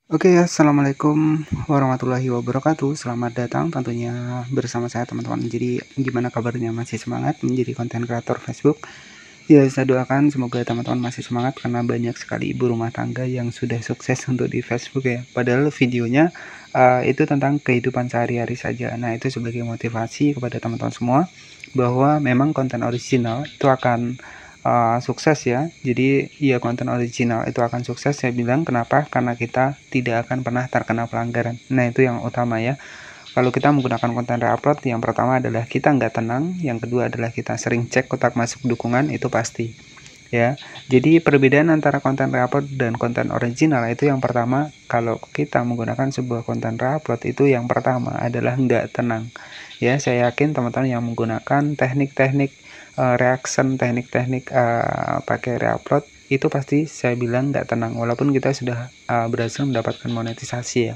Oke, assalamualaikum warahmatullahi wabarakatuh. Selamat datang tentunya bersama saya teman-teman. Jadi gimana kabarnya? Masih semangat menjadi konten kreator Facebook? Ya, saya doakan semoga teman-teman masih semangat karena banyak sekali ibu rumah tangga yang sudah sukses untuk di Facebook ya. Padahal videonya itu tentang kehidupan sehari-hari saja. Nah, itu sebagai motivasi kepada teman-teman semua bahwa memang konten original itu akan sukses ya. Jadi ya konten original itu akan sukses, saya bilang kenapa? Karena kita tidak akan pernah terkena pelanggaran. Nah, itu yang utama ya. Kalau kita menggunakan konten reupload, yang pertama adalah kita nggak tenang, yang kedua adalah kita sering cek kotak masuk dukungan, itu pasti ya. Jadi perbedaan antara konten reupload dan konten original itu yang pertama, kalau kita menggunakan sebuah konten reupload itu yang pertama adalah nggak tenang ya. Saya yakin teman-teman yang menggunakan teknik-teknik reaction, teknik-teknik pakai reupload itu pasti saya bilang nggak tenang walaupun kita sudah berhasil mendapatkan monetisasi ya.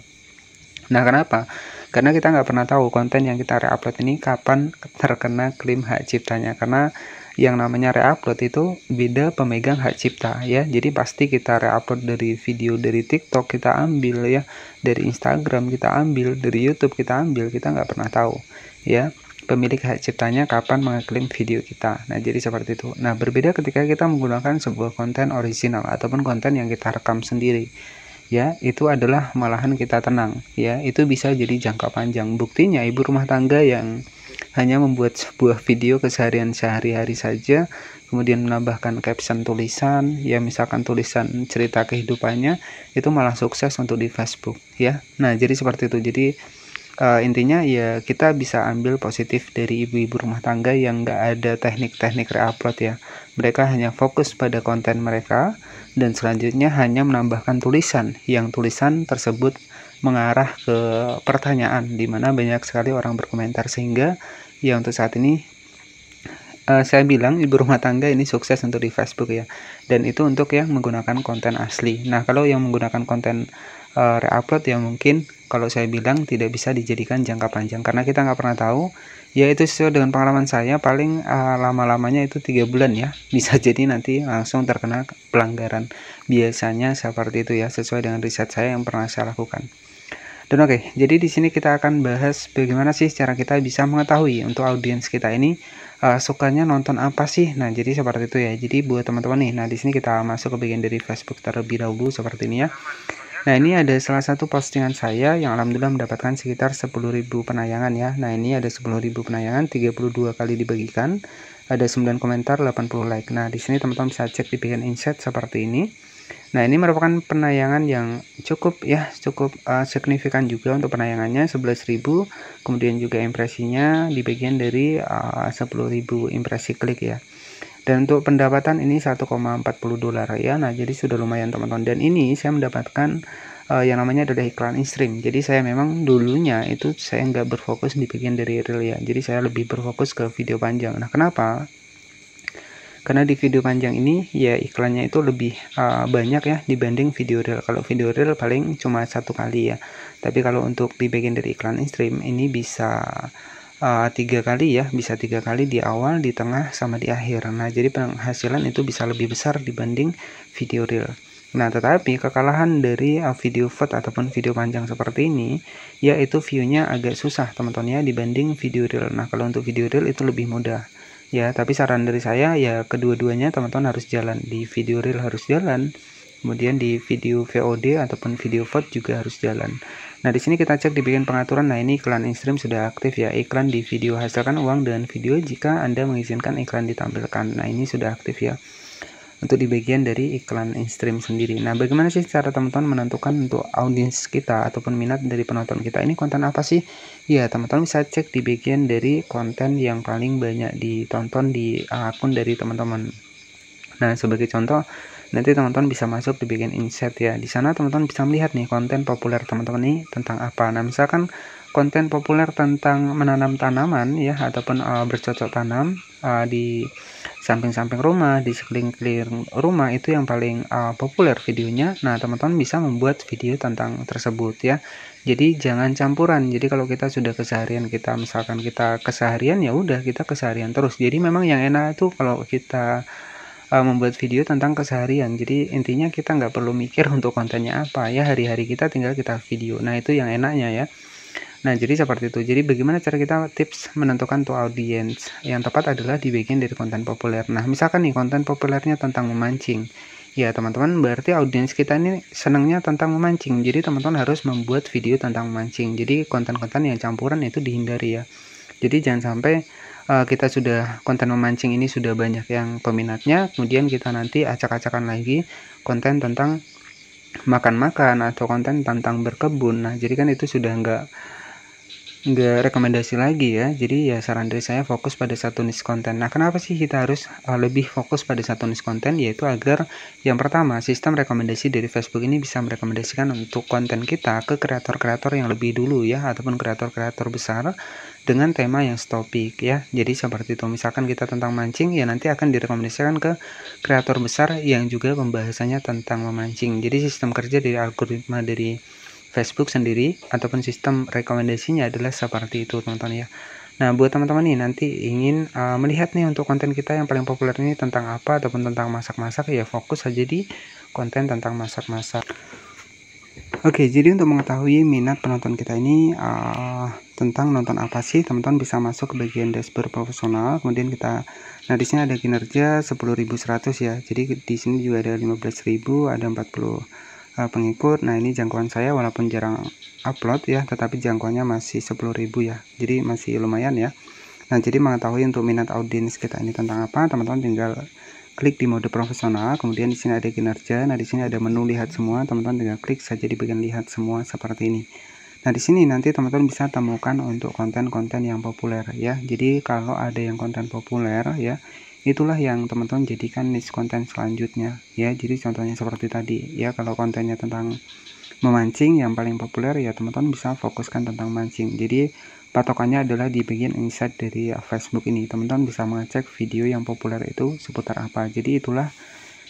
Nah, kenapa? Karena kita nggak pernah tahu konten yang kita reupload ini kapan terkena klaim hak ciptanya. Karena yang namanya reupload itu beda pemegang hak cipta ya. Jadi pasti kita reupload dari video dari TikTok kita ambil ya, dari Instagram kita ambil, dari YouTube kita ambil, kita nggak pernah tahu ya pemilik hak ciptanya kapan mengeklaim video kita. Nah, jadi seperti itu. Nah, berbeda ketika kita menggunakan sebuah konten original ataupun konten yang kita rekam sendiri ya, itu adalah malahan kita tenang ya, itu bisa jadi jangka panjang. Buktinya ibu rumah tangga yang hanya membuat sebuah video keseharian sehari-hari saja, kemudian menambahkan caption tulisan ya, misalkan tulisan cerita kehidupannya, itu malah sukses untuk di Facebook ya. Nah, jadi seperti itu. Jadi intinya ya kita bisa ambil positif dari ibu-ibu rumah tangga yang nggak ada teknik-teknik reupload ya. Mereka hanya fokus pada konten mereka dan selanjutnya hanya menambahkan tulisan yang tulisan tersebut mengarah ke pertanyaan di mana banyak sekali orang berkomentar, sehingga ya untuk saat ini saya bilang ibu rumah tangga ini sukses untuk di Facebook ya, dan itu untuk yang menggunakan konten asli. Nah, kalau yang menggunakan konten reupload ya mungkin kalau saya bilang tidak bisa dijadikan jangka panjang karena kita nggak pernah tahu ya. Itu sesuai dengan pengalaman saya, paling lama-lamanya itu 3 bulan ya, bisa jadi nanti langsung terkena pelanggaran, biasanya seperti itu ya, sesuai dengan riset saya yang pernah saya lakukan. Dan oke, jadi di sini kita akan bahas bagaimana sih cara kita bisa mengetahui untuk audiens kita ini sukanya nonton apa sih. Nah, jadi seperti itu ya. Jadi buat teman-teman nih, nah di sini kita masuk ke bagian dari Facebook terlebih dahulu seperti ini ya. Nah, ini ada salah satu postingan saya yang alhamdulillah mendapatkan sekitar 10.000 penayangan ya. Nah, ini ada 10.000 penayangan, 32 kali dibagikan, ada 9 komentar, 80 like. Nah, di sini teman-teman bisa cek di bagian insight seperti ini. Nah, ini merupakan penayangan yang cukup ya, cukup signifikan juga untuk penayangannya 11.000, kemudian juga impresinya di bagian dari 10.000 impresi klik ya. Dan untuk pendapatan ini 1,40 dolar ya. Nah, jadi sudah lumayan teman-teman. Dan ini saya mendapatkan yang namanya adalah iklan in-stream. Jadi saya memang dulunya itu saya nggak berfokus di bagian dari reel ya. Jadi saya lebih berfokus ke video panjang. Nah, kenapa? Karena di video panjang ini ya iklannya itu lebih banyak ya dibanding video reel. Kalau video reel paling cuma satu kali ya, tapi kalau untuk di bagian dari iklan in-stream ini bisa 3 kali ya, bisa 3 kali di awal, di tengah, sama di akhir. Nah, jadi penghasilan itu bisa lebih besar dibanding video reel. Nah, tetapi kekalahan dari video vote ataupun video panjang seperti ini yaitu view-nya agak susah teman-teman ya dibanding video reel. Nah, kalau untuk video reel itu lebih mudah ya, tapi saran dari saya ya kedua-duanya teman-teman harus jalan. Di video reel harus jalan, kemudian di video VOD ataupun video vote juga harus jalan. Nah, di sini kita cek di bagian pengaturan. Nah, ini iklan in-stream sudah aktif ya. Iklan di video, hasilkan uang dengan video jika Anda mengizinkan iklan ditampilkan. Nah, ini sudah aktif ya untuk di bagian dari iklan in-stream sendiri. Nah, bagaimana sih cara teman-teman menentukan untuk audiens kita ataupun minat dari penonton kita ini konten apa sih? Ya, teman-teman bisa cek di bagian dari konten yang paling banyak ditonton di akun dari teman-teman. Nah, sebagai contoh, nanti teman-teman bisa masuk di bagian insight ya. Di sana teman-teman bisa melihat nih konten populer teman-teman ini tentang apa. Nah, misalkan konten populer tentang menanam tanaman ya, ataupun bercocok tanam di samping-samping rumah, di sekeliling rumah, itu yang paling populer videonya. Nah, teman-teman bisa membuat video tentang tersebut ya. Jadi jangan campuran. Jadi kalau kita sudah keseharian kita, misalkan kita keseharian ya udah kita keseharian terus. Jadi memang yang enak itu kalau kita membuat video tentang keseharian. Jadi intinya kita nggak perlu mikir untuk kontennya apa ya, hari-hari kita tinggal kita video. Nah itu yang enaknya ya. Nah jadi seperti itu. Jadi bagaimana cara kita tips menentukan tuh audiens yang tepat adalah di bagian dari konten populer. Nah misalkan nih konten populernya tentang memancing, ya teman-teman berarti audiens kita ini senangnya tentang memancing. Jadi teman-teman harus membuat video tentang memancing. Jadi konten-konten yang campuran itu dihindari ya. Jadi jangan sampai kita sudah konten memancing ini sudah banyak yang peminatnya, kemudian kita nanti acak-acakan lagi konten tentang makan-makan atau konten tentang berkebun. Nah jadi kan itu sudah nggak rekomendasi lagi ya. Jadi ya saran dari saya fokus pada satu niche konten. Nah kenapa sih kita harus lebih fokus pada satu niche konten, yaitu agar yang pertama sistem rekomendasi dari Facebook ini bisa merekomendasikan untuk konten kita ke kreator-kreator yang lebih dulu ya, ataupun kreator-kreator besar dengan tema yang topik ya. Jadi seperti itu, misalkan kita tentang mancing ya nanti akan direkomendasikan ke kreator besar yang juga pembahasannya tentang memancing. Jadi sistem kerja dari algoritma dari Facebook sendiri ataupun sistem rekomendasinya adalah seperti itu teman-teman ya. Nah buat teman-teman nih nanti ingin melihat nih untuk konten kita yang paling populer ini tentang apa ataupun tentang masak-masak, ya fokus saja di konten tentang masak-masak. Oke, jadi untuk mengetahui minat penonton kita ini tentang nonton apa sih, teman-teman bisa masuk ke bagian dashboard profesional, kemudian kita, nah di sini ada kinerja 10.100 ya. Jadi di sini juga ada 15.000, ada 40 pengikut. Nah ini jangkauan saya walaupun jarang upload ya, tetapi jangkauannya masih 10.000 ya, jadi masih lumayan ya. Nah jadi mengetahui untuk minat audiens kita ini tentang apa, teman-teman tinggal klik di mode profesional, kemudian di sini ada kinerja. Nah di sini ada menu lihat semua, teman-teman tinggal klik saja di bagian lihat semua seperti ini. Nah di sini nanti teman-teman bisa temukan untuk konten-konten yang populer ya. Jadi kalau ada yang konten populer ya, itulah yang teman-teman jadikan niche konten selanjutnya ya. Jadi contohnya seperti tadi ya, kalau kontennya tentang memancing yang paling populer ya teman-teman bisa fokuskan tentang mancing. Jadi patokannya adalah di bagian insight dari Facebook ini, teman-teman bisa mengecek video yang populer itu seputar apa. Jadi itulah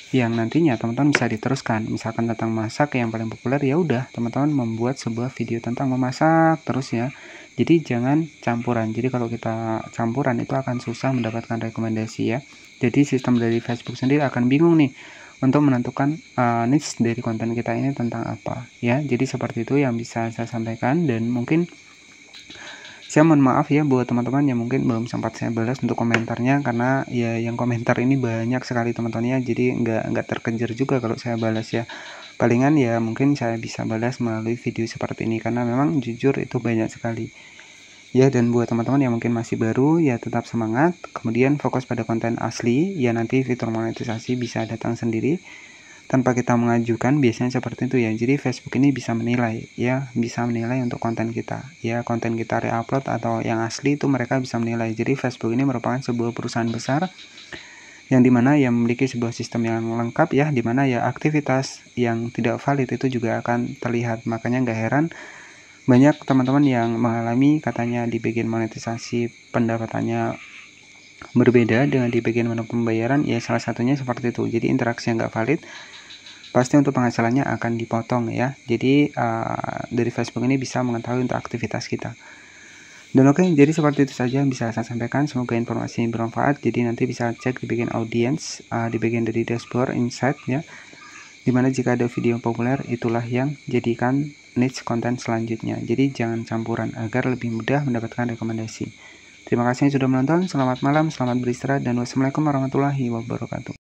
yang nantinya teman-teman bisa diteruskan. Misalkan tentang masak yang paling populer, ya udah teman-teman membuat sebuah video tentang memasak terus ya. Jadi jangan campuran. Jadi kalau kita campuran itu akan susah mendapatkan rekomendasi ya. Jadi sistem dari Facebook sendiri akan bingung nih untuk menentukan niche dari konten kita ini tentang apa ya. Jadi seperti itu yang bisa saya sampaikan, dan mungkin saya mohon maaf ya buat teman-teman yang mungkin belum sempat saya balas untuk komentarnya, karena ya yang komentar ini banyak sekali teman-teman ya. Jadi nggak terkejar juga kalau saya balas ya. Palingan ya mungkin saya bisa balas melalui video seperti ini, karena memang jujur itu banyak sekali ya. Dan buat teman-teman yang mungkin masih baru ya tetap semangat, kemudian fokus pada konten asli ya, nanti fitur monetisasi bisa datang sendiri tanpa kita mengajukan, biasanya seperti itu ya. Jadi Facebook ini bisa menilai ya, bisa menilai untuk konten kita ya, konten kita reupload atau yang asli itu mereka bisa menilai. Jadi Facebook ini merupakan sebuah perusahaan besar yang dimana yang memiliki sebuah sistem yang lengkap ya, dimana ya aktivitas yang tidak valid itu juga akan terlihat. Makanya nggak heran banyak teman-teman yang mengalami katanya di bagian monetisasi pendapatannya berbeda dengan di bagian menu pembayaran ya, salah satunya seperti itu. Jadi interaksi yang nggak valid pasti untuk penghasilannya akan dipotong ya. Jadi dari Facebook ini bisa mengetahui untuk aktivitas kita. Dan oke, jadi seperti itu saja yang bisa saya sampaikan. Semoga informasi ini bermanfaat. Jadi nanti bisa cek di bagian audience, di bagian dari dashboard insight ya, dimana jika ada video yang populer itulah yang jadikan niche konten selanjutnya. Jadi jangan campuran agar lebih mudah mendapatkan rekomendasi. Terima kasih yang sudah menonton. Selamat malam, selamat beristirahat, dan wassalamualaikum warahmatullahi wabarakatuh.